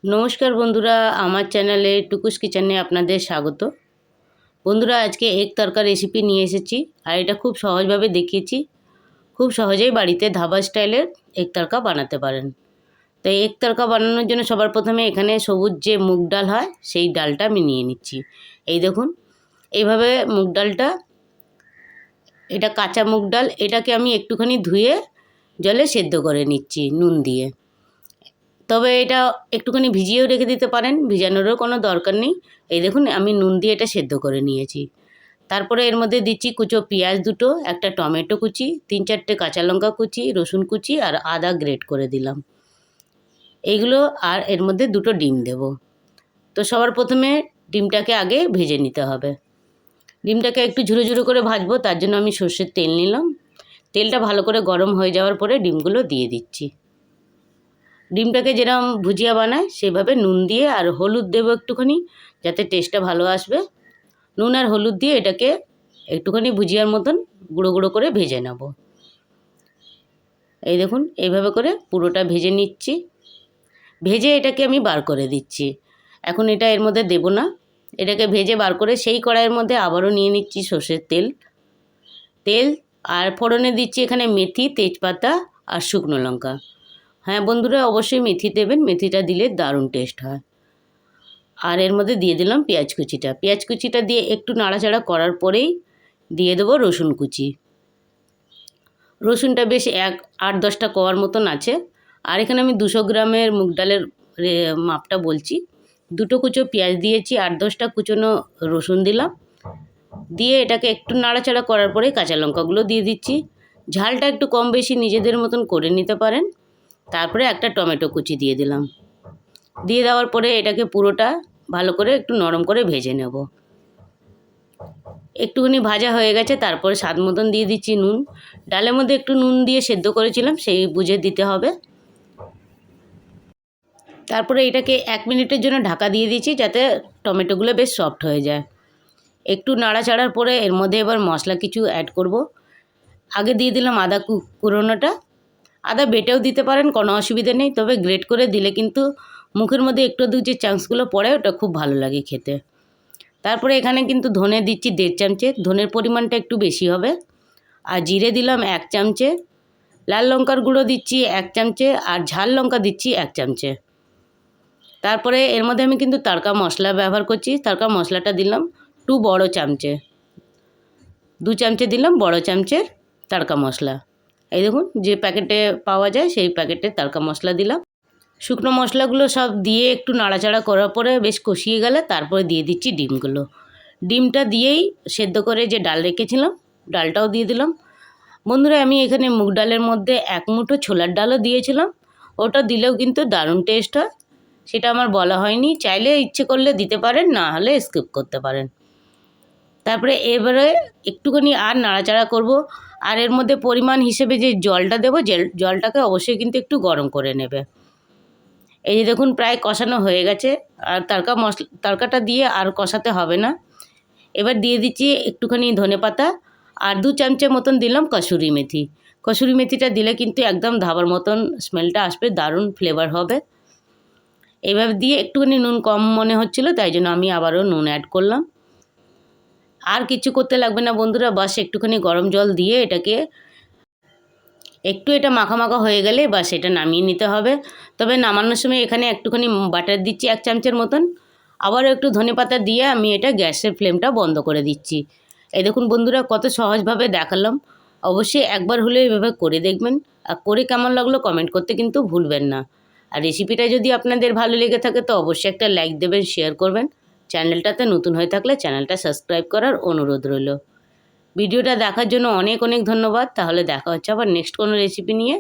নমস্কার বন্ধুরা, আমার চ্যানেলে টুকুস কিচেনে আপনাদের স্বাগত। বন্ধুরা, আজকে এগ তড়কা রেসিপি নিয়ে এসেছি আর এটা খুব সহজভাবে দেখিয়েছি। খুব সহজেই বাড়িতে ধাবা স্টাইলের এগ তড়কা বানাতে পারেন। তো এগ তড়কা বানানোর জন্য সবার প্রথমে এখানে সবুজ যে মুগ ডাল হয় সেই ডালটা আমি নিয়ে নিচ্ছি। এই দেখুন, এইভাবে মুগ ডালটা, এটা কাঁচা মুগ ডাল, এটাকে আমি একটুখানি ধুয়ে জলে সেদ্ধ করে নিচ্ছি নুন দিয়ে। তবে এটা একটুখানি ভিজিয়েও রেখে দিতে পারেন, ভিজানোরও কোনো দরকার নেই। এই দেখুন, আমি নুন দিয়ে এটা সেদ্ধ করে নিয়েছি। তারপরে এর মধ্যে দিচ্ছি কুচো পেঁয়াজ দুটো, একটা টমেটো কুচি, 3-4টে কাঁচা লঙ্কা কুচি, রসুন কুচি আর আদা গ্রেট করে দিলাম এইগুলো। আর এর মধ্যে 2টো ডিম দেব। তো সবার প্রথমে ডিমটাকে আগে ভেজে নিতে হবে। ডিমটাকে একটু ঝুরো ঝুরো করে ভাজবো, তার জন্য আমি সর্ষের তেল নিলাম। তেলটা ভালো করে গরম হয়ে যাওয়ার পরে ডিমগুলো দিয়ে দিচ্ছি। ডিমটাকে যেরকম ভুজিয়া বানায় সেভাবে নুন দিয়ে আর হলুদ দেবো একটুখানি, যাতে টেস্টটা ভালো আসবে। নুন আর হলুদ দিয়ে এটাকে একটুখানি ভুজিয়ার মতন গুঁড়ো গুঁড়ো করে ভেজে নেব। এই দেখুন, এইভাবে করে পুরোটা ভেজে নিচ্ছি। ভেজে এটাকে আমি বার করে দিচ্ছি। এখন এটা এর মধ্যে দেব না, এটাকে ভেজে বার করে সেই কড়াইয়ের মধ্যে আবারও নিয়ে নিচ্ছি সর্ষের তেল আর ফোড়নে দিচ্ছি এখানে মেথি, তেজপাতা আর শুকনো লঙ্কা। হ্যাঁ বন্ধুরা, অবশ্যই মেথি দেবেন, মেথিটা দিলে দারুণ টেস্ট হয়। আর এর মধ্যে দিয়ে দিলাম পেঁয়াজ কুচিটা দিয়ে একটু নাড়াচাড়া করার পরেই দিয়ে দেবো রসুন কুচি। রসুনটা বেশ 8-10টা কোয়ার মতন আছে। আর এখানে আমি 200 গ্রামের মুগ ডালের মাপটা বলছি। 2টো কুচো পেঁয়াজ দিয়েছি, 8-10টা কুচোনো রসুন দিলাম। দিয়ে এটাকে একটু নাড়াচাড়া করার পরে কাঁচা লঙ্কাগুলো দিয়ে দিচ্ছি। ঝালটা একটু কম বেশি নিজেদের মতন করে নিতে পারেন। তারপরে একটা টমেটো কুচি দিয়ে দিলাম। দিয়ে দেওয়ার পরে এটাকে পুরোটা ভালো করে একটু নরম করে ভেজে নেব। একটুখানি ভাজা হয়ে গেছে, তারপরে স্বাদ মতন দিয়ে দিচ্ছি নুন। ডালের মধ্যে একটু নুন দিয়ে সেদ্ধ করেছিলাম, সেই বুঝে দিতে হবে। তারপরে এটাকে 1 মিনিটের জন্য ঢাকা দিয়ে দিচ্ছি, যাতে টমেটোগুলো বেশ সফট হয়ে যায়। একটু নাড়াচাড়ার পরে এর মধ্যে এবার মশলা কিছু অ্যাড করব। আগে দিয়ে দিলাম আদা কুড়োনোটা। আদা বেটেও দিতে পারেন, কোনো অসুবিধা নেই, তবে গ্রেট করে দিলে কিন্তু মুখের মধ্যে একটু দু যে চান্সগুলো পড়ে, ওটা খুব ভালো লাগে খেতে। তারপরে এখানে কিন্তু ধনে দিচ্ছি 1.5 চামচে, ধনের পরিমাণটা একটু বেশি হবে। আর জিরে দিলাম 1 চামচে, লাল লঙ্কার গুঁড়ো দিচ্ছি 1 চামচে, আর ঝাল লঙ্কা দিচ্ছি 1 চামচে। তারপরে এর মধ্যে আমি কিন্তু তড়কা মশলা ব্যবহার করছি। তড়কা মশলাটা দিলাম 2 বড় চামচে, 2 চামচে দিলাম বড় চামচের তড়কা মশলা। এই দেখুন, যে প্যাকেটে পাওয়া যায় সেই প্যাকেটের তড়কা মশলা দিলাম। শুকনো মশলাগুলো সব দিয়ে একটু নাড়াচাড়া করার পরে বেশ কষিয়ে গেলে তারপরে দিয়ে দিচ্ছি ডিমগুলো। ডিমটা দিয়েই সেদ্ধ করে যে ডাল রেখেছিলাম, ডালটাও দিয়ে দিলাম। বন্ধুরা, আমি এখানে মুগ ডালের মধ্যে 1 মুঠো ছোলার ডালও দিয়েছিলাম। ওটা দিলেও কিন্তু দারুণ টেস্ট হয়, সেটা আমার বলা হয়নি। চাইলে ইচ্ছে করলে দিতে পারেন, না হলে স্কিপ করতে পারেন। তারপরে এবারে একটুখানি আর নাড়াচাড়া করব। আর এর মধ্যে পরিমাণ হিসেবে যে জলটা দেবো, জলটাকে অবশ্যই কিন্তু একটু গরম করে নেবে। এই যে দেখুন, প্রায় কষানো হয়ে গেছে। আর তড়কাটা দিয়ে আর কষাতে হবে না। এবার দিয়ে দিচ্ছি একটুখানি ধনেপাতা আর 2 চামচের মতন দিলাম কসুরি মেথি। কসুরি মেথিটা দিলে কিন্তু একদম ধাবার মতন স্মেলটা আসবে, দারুণ ফ্লেভার হবে। এইভাবে দিয়ে একটুখানি নুন কম মনে হচ্ছিলো, তাই জন্য আমি আবারও নুন অ্যাড করলাম। আর কিছু করতে লাগবে না বন্ধুরা, বাস একটুখানি গরম জল দিয়ে এটাকে একটু এটা মাখা মাখা হয়ে গেলে বাস এটা নামিয়ে নিতে হবে। তবে নামানোর সময় এখানে একটুখানি বাটার দিচ্ছি 1 চামচের মতন। আবারও একটু ধনেপাতা দিয়ে আমি এটা গ্যাসের ফ্লেমটা বন্ধ করে দিচ্ছি। এই দেখুন বন্ধুরা, কত সহজভাবে দেখালাম। অবশ্যই একবার হলে এভাবে করে দেখবেন, আর করে কেমন লাগলো কমেন্ট করতে কিন্তু ভুলবেন না। আর রেসিপিটা যদি আপনাদের ভালো লেগে থাকে তো অবশ্যই একটা লাইক দেবেন, শেয়ার করবেন। চ্যানেলটাতে নতুন হয়ে থাকলে চ্যানেলটা সাবস্ক্রাইব করার অনুরোধ রইল। ভিডিওটা দেখার জন্য অনেক অনেক ধন্যবাদ। তাহলে দেখা হচ্ছে আবার নেক্সট কোনো রেসিপি নিয়ে।